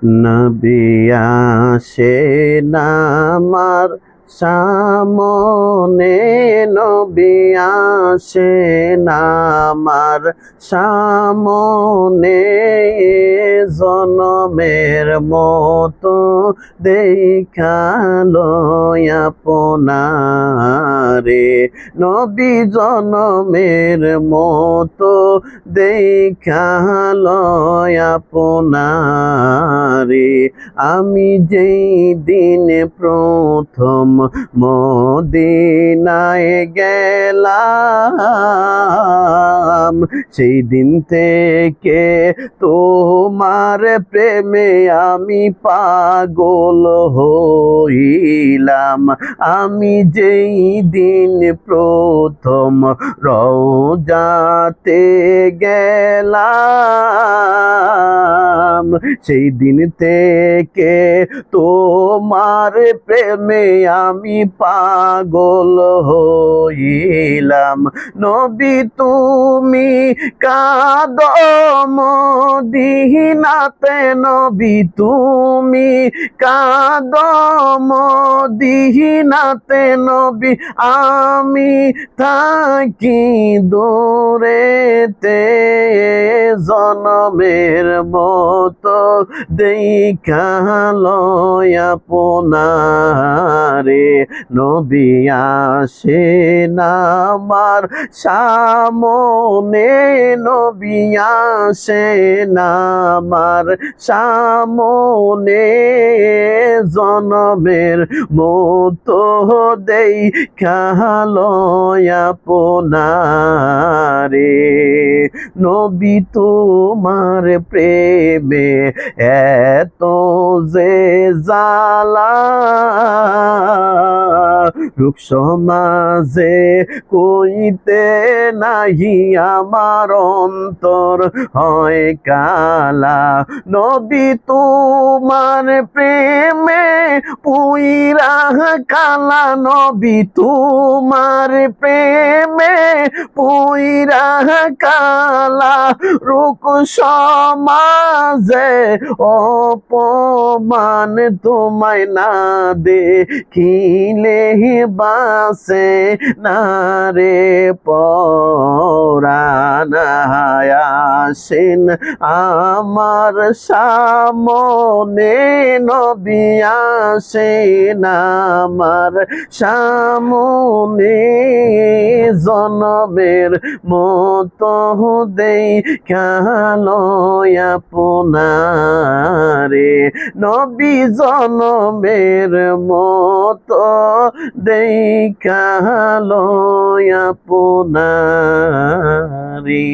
নবী আসেন আমার সামনে, নবী আসেন আমার সামনে, জনমের মতো দেখালো আপনারে। নবী জনমের মতো দেখালো আপনারে। আমি যেই দিন প্রথম মদিনায় গেলাম, সেই দিন থেকে তোমার প্রেমে আমি পাগল হইলাম। আমি যেই দিন প্রথম রওজাতে গেলাম, সেই দিন থেকে তোমার প্রেমে আমি পাগল হইলাম। নবী তুমি কাঁদো মদিনাতে, নবী তুমি কাঁদো মদিনাতে, নবী আমি থাকি দূরেতে, জনমের মতো দেখালো আপনারে। নবী আসেন আমার সামনে, নবী আসেন আমার সামনে, জনমের মতো দেখালো আপনারে। নবী তোমার প্রেমে এত যে জ্বালা, রূপ সমাজে কইতে নাহি আমার অন্তর হয় কালা। নবী তোমার প্রেমে পুইরা কালা, নবী তোমার প্রেমে পুইরা কালা, রূপ সমাজে অপমান তোমায় না দেখিলে বাসে না রে পরাণ। আসেন আমার সামনে, নবী আসেন আমার সামনে, জনমের মতো দেখালো আপনারে। নবী জনমের মতো দেখালো আপনারে।